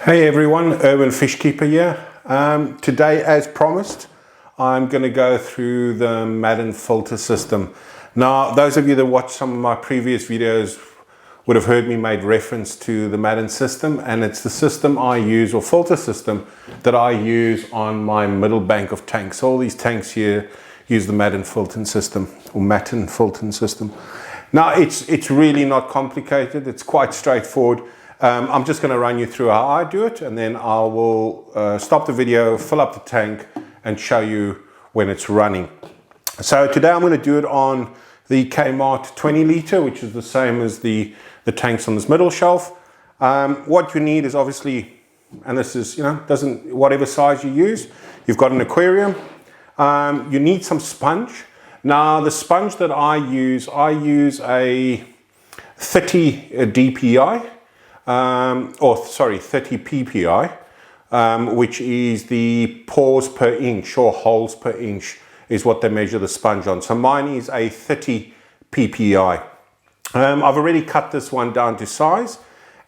Hey everyone, Urban Fish Keeper here. Today, as promised, I'm going to go through the Matten Filter system. Now, those of you that watched some of my previous videos would have heard me made reference to the Matten system, and it's the system I use, or filter system, that I use on my middle bank of tanks. All these tanks here use the Matten Filter system, or Matten Filter system. Now, it's really not complicated. It's quite straightforward. I'm just going to run you through how I do it, and then I will stop the video, fill up the tank, and show you when it's running. So today I'm going to do it on the Kmart 20 litre, which is the same as the tanks on this middle shelf. What you need is obviously, and this is, whatever size you use, you've got an aquarium. You need some sponge. Now the sponge that I use a 30 DPI. 30 PPI, which is the pores per inch, or holes per inch is what they measure the sponge on. So mine is a 30 PPI. I've already cut this one down to size,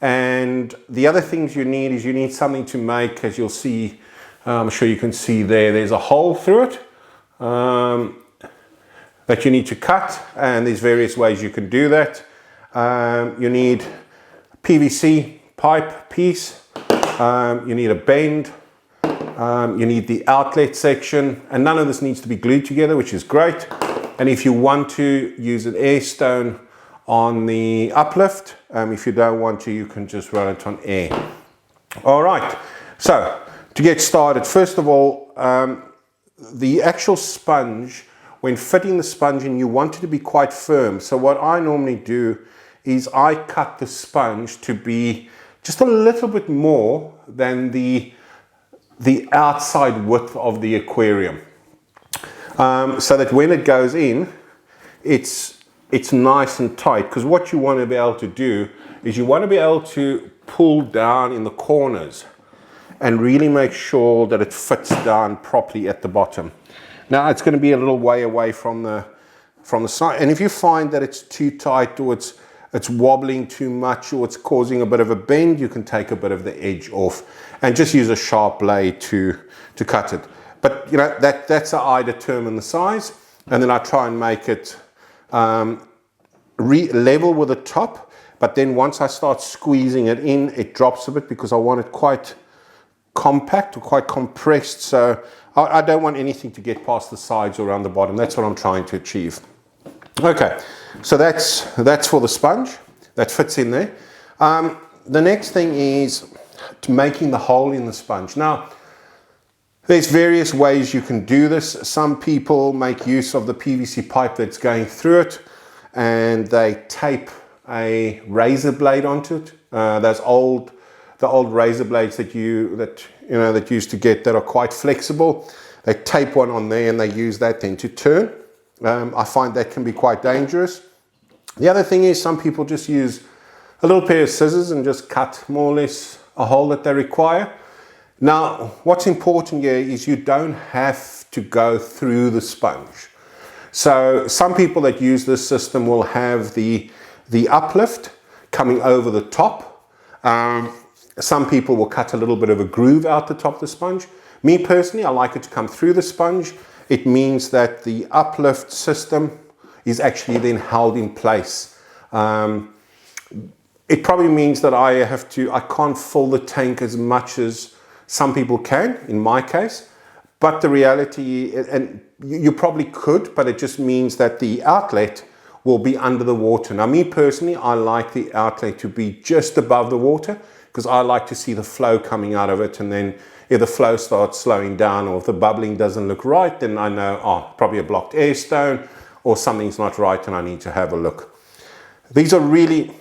and the other things you need is you need something to make, as you'll see, I'm sure you can see there's a hole through it that you need to cut, and there's various ways you can do that. You need PVC pipe piece, you need a bend, you need the outlet section, and none of this needs to be glued together, which is great. And if you want to use an air stone on the uplift, if you don't want to, you can just run it on air. All right, so to get started, first of all, the actual sponge, when fitting the sponge in, you want it to be quite firm. So what I normally do is I cut the sponge to be just a little bit more than the outside width of the aquarium, so that when it goes in, it's nice and tight. Because what you want to be able to do is you want to be able to pull down in the corners and really make sure that it fits down properly at the bottom. Now it's going to be a little way away from the side, and if you find that it's too tight, or it's wobbling too much, or it's causing a bit of a bend, you can take a bit of the edge off and just use a sharp blade to cut it. But that's how I determine the size, and then I try and make it level with the top. But then once I start squeezing it in, it drops a bit because I want it quite compact or quite compressed. So I don't want anything to get past the sides or around the bottom. That's what I'm trying to achieve. Okay, so that's for the sponge. That fits in there. The next thing is making the hole in the sponge. Now, there's various ways you can do this. Some people make use of the PVC pipe that's going through it, and they tape a razor blade onto it. The old razor blades that you used to get that are quite flexible. They tape one on there, and they use that then to turn. I find that can be quite dangerous. The other thing is some people just use a little pair of scissors and just cut more or less a hole that they require. Now, what's important here is you don't have to go through the sponge. So some people that use this system will have the uplift coming over the top. Some people will cut a little bit of a groove out the top of the sponge. Me personally, I like it to come through the sponge. It means that the uplift system is actually then held in place. It probably means that I can't fill the tank as much as some people can, in my case. But the reality, and you probably could, but it just means that the outlet will be under the water. Now, me personally, I like the outlet to be just above the water, because I like to see the flow coming out of it, and then if the flow starts slowing down, or if the bubbling doesn't look right, then I know, probably a blocked air stone, or something's not right and I need to have a look. These are really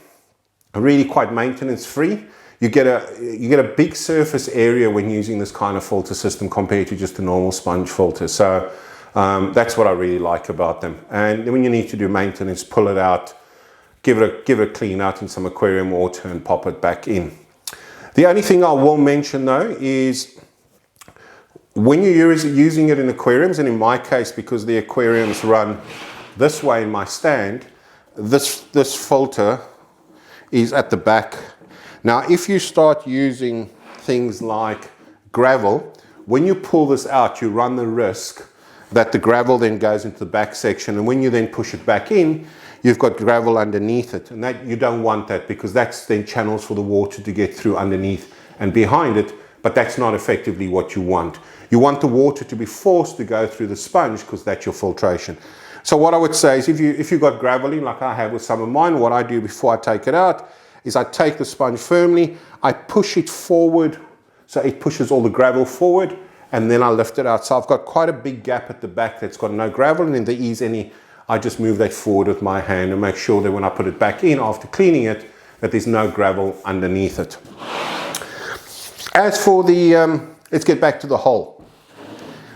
quite maintenance free. You get a big surface area when using this kind of filter system compared to just a normal sponge filter. So that's what I really like about them. And when you need to do maintenance, pull it out, give it a clean out in some aquarium water, and pop it back in. The only thing I will mention though is when you're using it in aquariums, and in my case, because the aquariums run this way in my stand, this filter is at the back. Now, if you start using things like gravel, when you pull this out, you run the risk that the gravel then goes into the back section, and when you then push it back in, you've got gravel underneath it, and that you don't want that, because that's then channels for the water to get through underneath and behind it, but that's not effectively what you want. You want the water to be forced to go through the sponge, because that's your filtration. So what I would say is, if you've got gravel in, like I have with some of mine, what I do before I take it out is I take the sponge firmly, I push it forward, so it pushes all the gravel forward, and then I lift it out. So I've got quite a big gap at the back that's got no gravel, and if there is any, I just move that forward with my hand and make sure that when I put it back in after cleaning it, that there's no gravel underneath it. As for the, let's get back to the hole.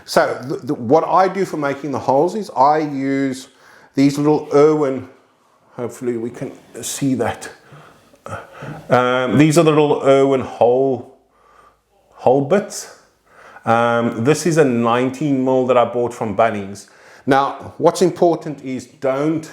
So what I do for making the holes is I use these little Irwin, hopefully we can see that. These are the little Irwin hole bits. This is a 19 mil that I bought from Bunnings. Now, what's important is don't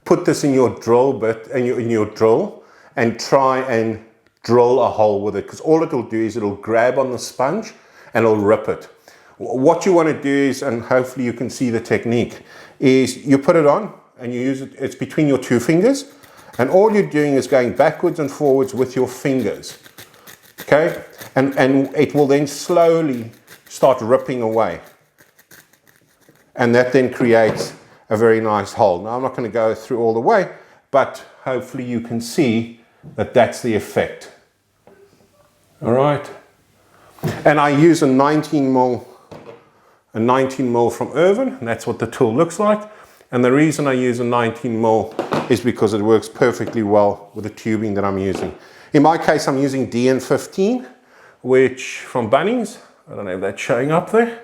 put this in your drill bit, in your drill, and try and drill a hole with it, because all it'll do is it'll grab on the sponge and it'll rip it. What you want to do is, and hopefully you can see the technique, is you put it on and you use it, it's between your two fingers, and all you're doing is going backwards and forwards with your fingers, okay? And it will then slowly start ripping away. And that then creates a very nice hole. Now I'm not going to go through all the way, but hopefully you can see that that's the effect. All right. And I use a 19 mil from Irwin, and that's what the tool looks like. And the reason I use a 19 mil is because it works perfectly well with the tubing that I'm using. In my case, I'm using DN15, which from Bunnings. I don't know if that's showing up there.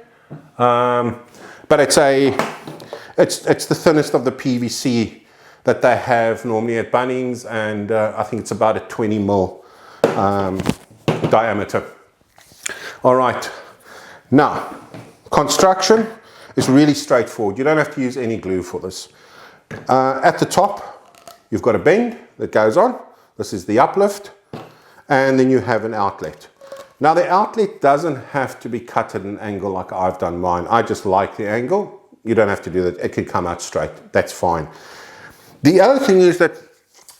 But it's the thinnest of the PVC that they have normally at Bunnings, and I think it's about a 20 mil diameter. All right, now construction is really straightforward. You don't have to use any glue for this. At the top, you've got a bend that goes on. This is the uplift, and then you have an outlet. Now the outlet doesn't have to be cut at an angle like I've done mine. I just like the angle. You don't have to do that. It can come out straight. That's fine. The other thing is that,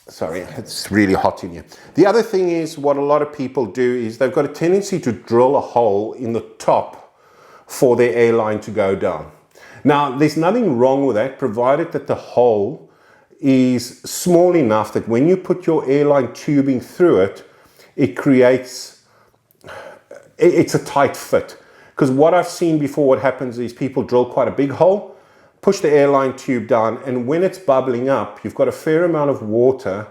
sorry, it's really hot in here. The other thing is what a lot of people do is they've got a tendency to drill a hole in the top for their airline to go down. Now there's nothing wrong with that, provided that the hole is small enough that when you put your airline tubing through it, it creates, it's a tight fit. Because what I've seen before, what happens is people drill quite a big hole, push the airline tube down, and when it's bubbling up, you've got a fair amount of water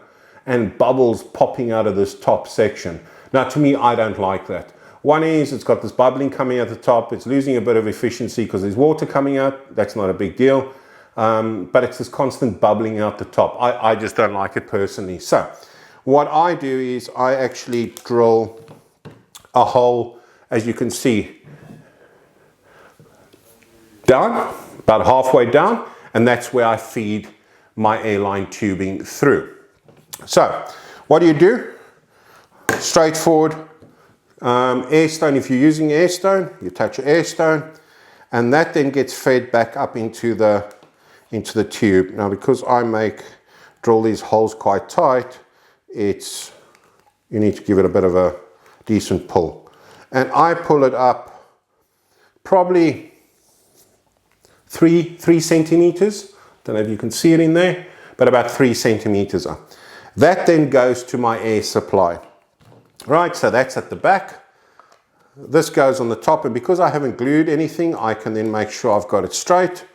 and bubbles popping out of this top section. Now to me, I don't like that. One is it's got this bubbling coming at the top, it's losing a bit of efficiency because there's water coming out, that's not a big deal. But it's this constant bubbling out the top. I just don't like it personally. So what I do is I actually drill a hole, as you can see, down, about halfway down, and that's where I feed my airline tubing through. So what do? Straightforward. Airstone, if you're using airstone, you touch your airstone, and that then gets fed back up into the tube. Now because I drill these holes quite tight, you need to give it a bit of a decent pull. And I pull it up probably 3 centimeters. Don't know if you can see it in there, but about 3 centimeters up. That then goes to my air supply. Right, so that's at the back. This goes on the top, and because I haven't glued anything, I can then make sure I've got it straight.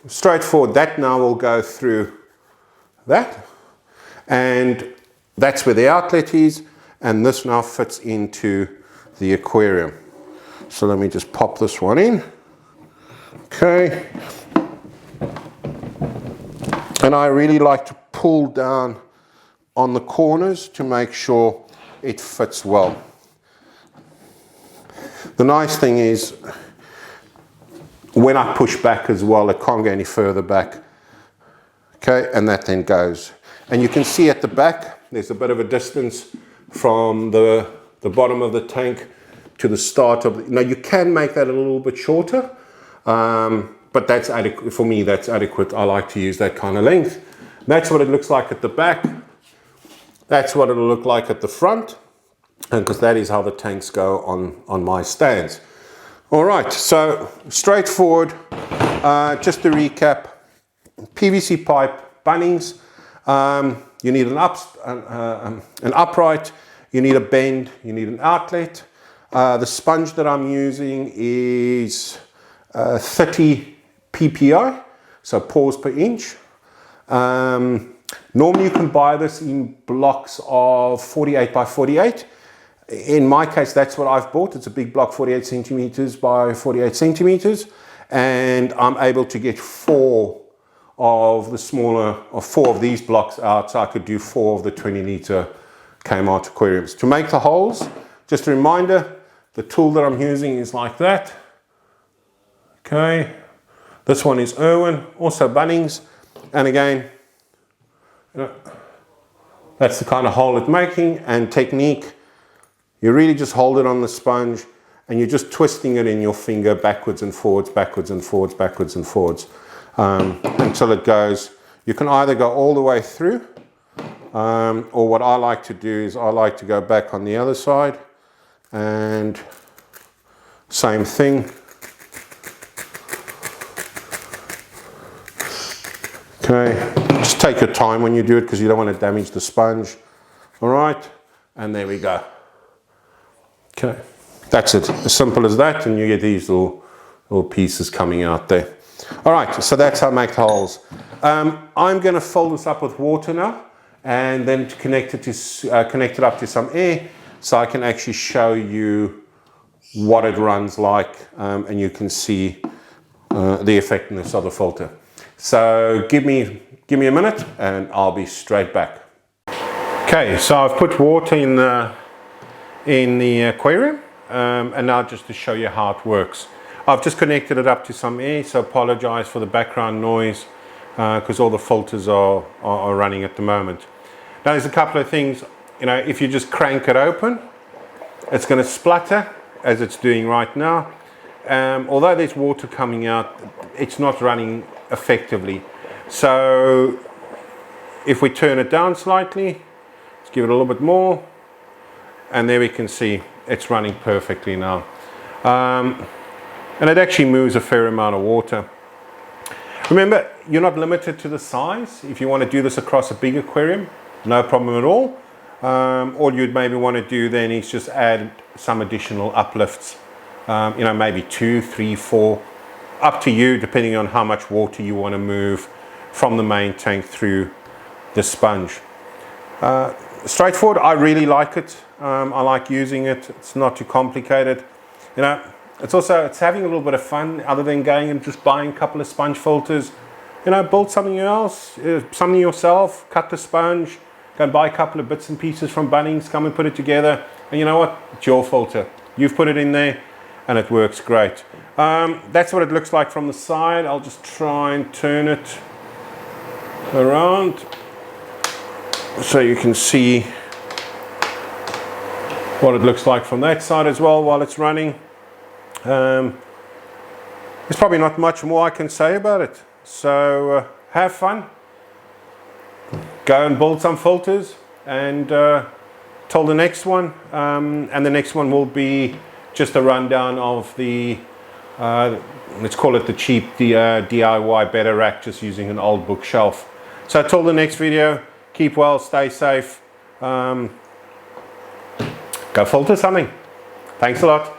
Straightforward. That now will go through that, and that's where the outlet is, and this now fits into the aquarium. So let me just pop this one in. Okay, and I really like to pull down on the corners to make sure it fits well. The nice thing is when I push back as well, it can't go any further back. Okay, and that then goes. And you can see at the back, there's a bit of a distance from the the bottom of the tank to the start of now you can make that a little bit shorter, but that's adequate for me. That's adequate. I like to use that kind of length. That's what it looks like at the back. That's what it'll look like at the front, and because that is how the tanks go on my stands. All right, so straightforward. Just to recap: PVC pipe, Bunnings. You need an upright. You need a bend. You need an outlet. The sponge that I'm using is 30 ppi, so pores per inch. Normally you can buy this in blocks of 48 by 48. In my case, that's what I've bought. It's a big block, 48 centimeters by 48 centimeters. And I'm able to get 4 of the smaller, or 4 of these blocks out, so I could do 4 of the 20-liter Kmart aquariums. To make the holes, just a reminder, the tool that I'm using is like that. Okay, this one is Irwin, also Bunnings, and again, that's the kind of hole it's making. And technique, you really just hold it on the sponge and you're just twisting it in your finger backwards and forwards, backwards and forwards, backwards and forwards, until it goes. You can either go all the way through, or what I like to do is I like to go back on the other side and same thing. Okay, just take your time when you do it because you don't want to damage the sponge. All right, and there we go. Okay, that's it, as simple as that, and you get these little pieces coming out there. All right, so that's how I make the holes. I'm going to fold this up with water now, and then to connect it up to some air, so I can actually show you what it runs like, and you can see the effectiveness of the filter. So give me a minute, and I'll be straight back. Okay, so I've put water in the aquarium, and now just to show you how it works. I've just connected it up to some air, so apologize for the background noise because all the filters are running at the moment. Now there's a couple of things, you know, if you just crank it open, it's going to splutter as it's doing right now. Although there's water coming out, it's not running effectively. So if we turn it down slightly, let's give it a little bit more, and there we can see it's running perfectly now. And it actually moves a fair amount of water. Remember, you're not limited to the size. If you want to do this across a big aquarium, no problem at all. All you'd maybe want to do then is just add some additional uplifts. You know, maybe 2, 3, 4, up to you, depending on how much water you want to move from the main tank through the sponge. Straightforward, I really like it. I like using it. It's not too complicated. You know, it's having a little bit of fun other than going and just buying a couple of sponge filters. You know, build something else, something yourself, cut the sponge, go and buy a couple of bits and pieces from Bunnings, come and put it together. And you know what? It's your filter. You've put it in there and it works great. That's what it looks like from the side. I'll just try and turn it around so you can see what it looks like from that side as well while it's running. There's probably not much more I can say about it. So have fun, go and build some filters, and till the next one. And the next one will be just a rundown of the let's call it the cheap DIY better rack, just using an old bookshelf. So till the next video, keep well, stay safe, go filter something. Thanks a lot.